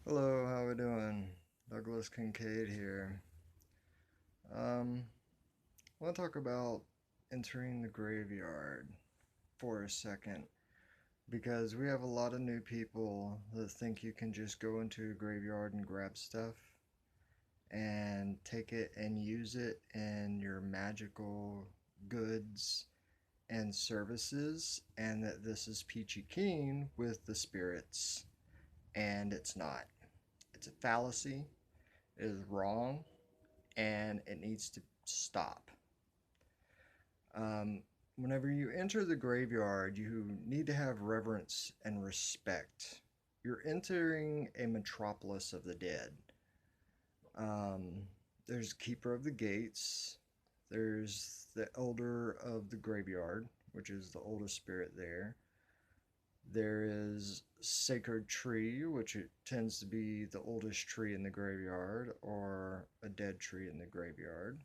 Hello, how we doing? Douglas Kincaid here. I want to talk about entering the graveyard for a second because we have a lot of new people that think you can just go into a graveyard and grab stuff and take it and use it in your magical goods and services, and that this is peachy keen with the spirits, and it's not. It's a fallacy. It is wrong and it needs to stop. Um, Whenever you enter the graveyard, you need to have reverence and respect. You're entering a metropolis of the dead. Um, there's keeper of the gates. There's the elder of the graveyard, which is the oldest spirit there. There is sacred tree, which it tends to be the oldest tree in the graveyard or a dead tree in the graveyard,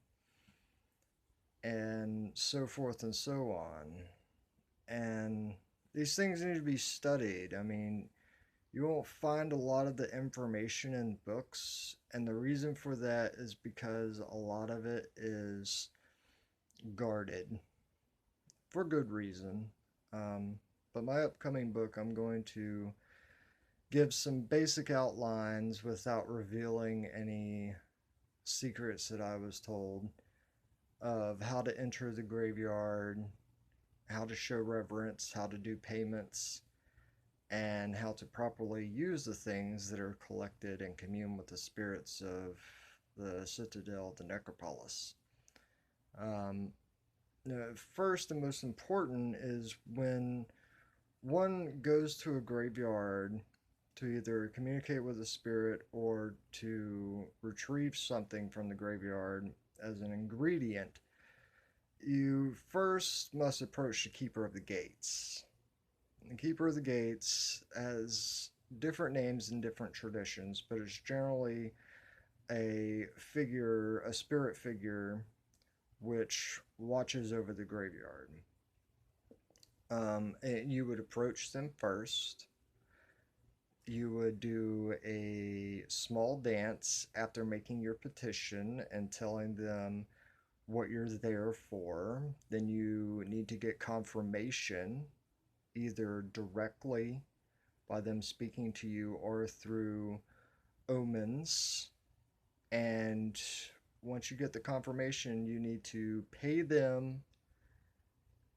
and so forth and so on. And these things need to be studied. I mean, you won't find a lot of the information in books, and the reason for that is because a lot of it is guarded for good reason. Um, but my upcoming book, I'm going to give some basic outlines without revealing any secrets that I was told of how to enter the graveyard, how to show reverence, how to do payments, and how to properly use the things that are collected and commune with the spirits of the citadel, the necropolis. Um, First and most important is when one goes to a graveyard to either communicate with a spirit or to retrieve something from the graveyard as an ingredient, you first must approach the keeper of the gates. The keeper of the gates has different names in different traditions, but it's generally a figure, a spirit figure, which watches over the graveyard. And you would approach them first. You would do a small dance after making your petition and telling them what you're there for. Then you need to get confirmation either directly by them speaking to you or through omens. And once you get the confirmation, you need to pay them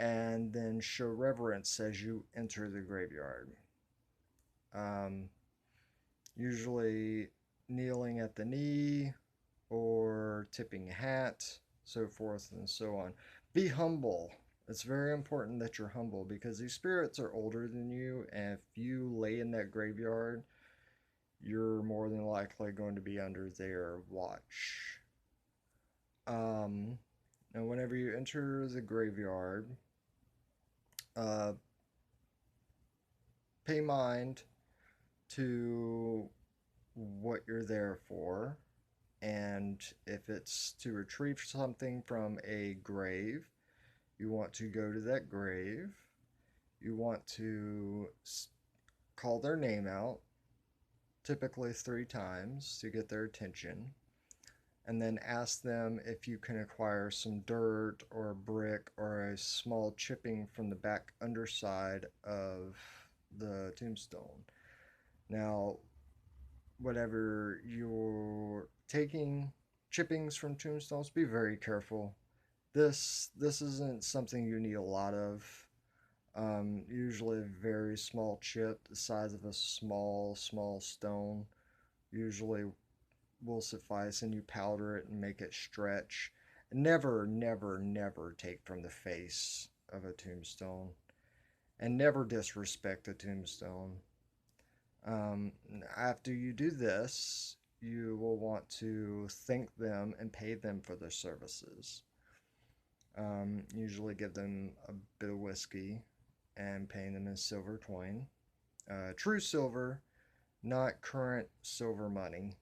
and then show reverence as you enter the graveyard. Um, Usually kneeling at the knee or tipping a hat, so forth and so on. Be humble. It's very important that you're humble because these spirits are older than you, and if you lay in that graveyard, you're more than likely going to be under their watch. Um, and whenever you enter the graveyard, uh, pay mind to what you're there for. And if it's to retrieve something from a grave, you want to go to that grave. You want to call their name out, typically 3 times to get their attention, and then ask them if you can acquire some dirt or a brick or a small chipping from the back underside of the tombstone. Now, whatever you're taking chippings from tombstones, be very careful. This isn't something you need a lot of. Usually a very small chip, the size of a small stone, usually will suffice, and you powder it and make it stretch. Never, never, never take from the face of a tombstone, and never disrespect a tombstone. Um, After you do this, you will want to thank them and pay them for their services. Usually give them a bit of whiskey and paying them in silver coin. True silver, not current silver money,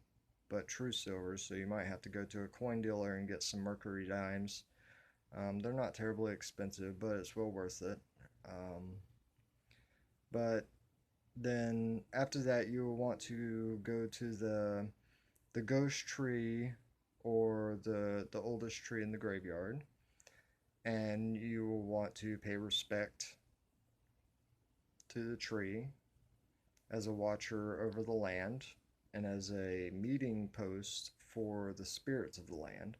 but true silver. So you might have to go to a coin dealer and get some mercury dimes. They're not terribly expensive, but it's well worth it. But then after that you will want to go to the ghost tree or the oldest tree in the graveyard, and you will want to pay respect to the tree as a watcher over the land and as a meeting post for the spirits of the land.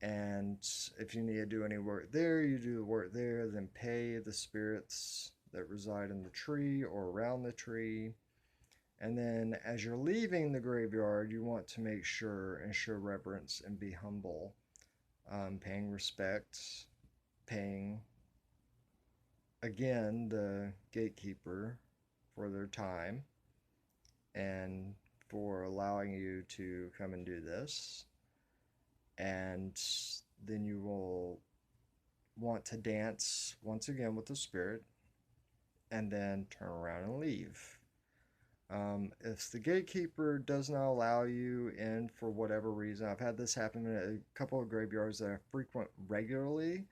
And if you need to do any work there, you do the work there, then pay the spirits that reside in the tree or around the tree. And then as you're leaving the graveyard, you want to make sure and show reverence and be humble, paying respect, paying again the gatekeeper for their time and for allowing you to come and do this. And then you will want to dance once again with the spirit and then turn around and leave. If the gatekeeper does not allow you in for whatever reason, I've had this happen in a couple of graveyards that I frequent regularly,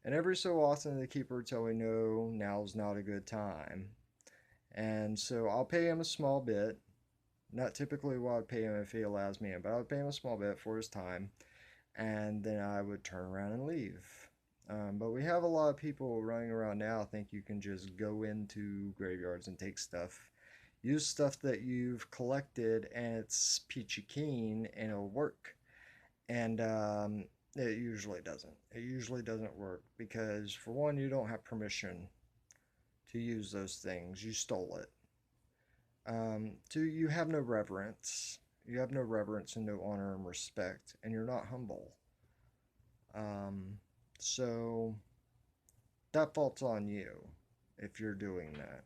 and every so often the keeper will tell me, no, now's not a good time. And so I'll pay him a small bit, not typically what I'd pay him if he allows me in, but I would pay him a small bit for his time, and then I would turn around and leave. But we have a lot of people running around now think you can just go into graveyards and take stuff. Use stuff that you've collected and it's peachy keen and it'll work. And it usually doesn't. It usually doesn't work because, for one, you don't have permission to use those things. You stole it. Two, you have no reverence. You have no reverence and no honor and respect, and you're not humble. Um, so that fault's on you if you're doing that.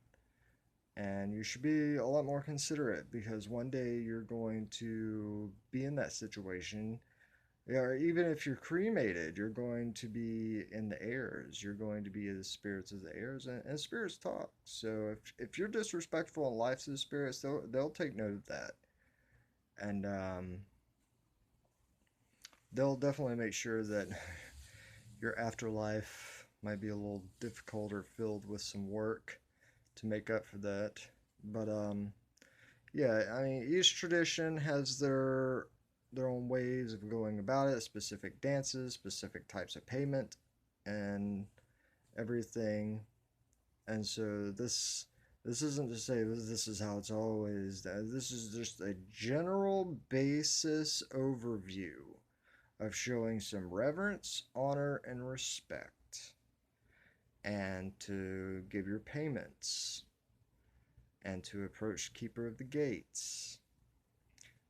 And you should be a lot more considerate because one day you're going to be in that situation. Or even if you're cremated, you're going to be in the airs. You're going to be the spirits of the airs, and spirits talk. So if you're disrespectful in life to the spirits, they'll take note of that, and they'll definitely make sure that your afterlife might be a little difficult or filled with some work to make up for that. But yeah, I mean, each tradition has their own ways of going about it, specific dances, specific types of payment, and everything. And so this isn't to say this is how it's always done. This is just a general basis overview of showing some reverence, honor, and respect, and to give your payments, and to approach Keeper of the Gates.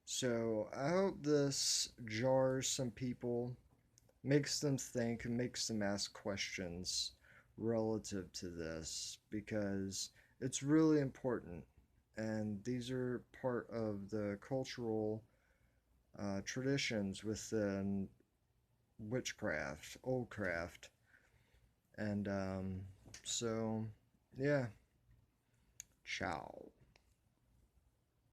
So I hope this jars some people, makes them think, and makes them ask questions relative to this because it's really important. And these are part of the cultural traditions within witchcraft, old craft. And so, yeah, ciao.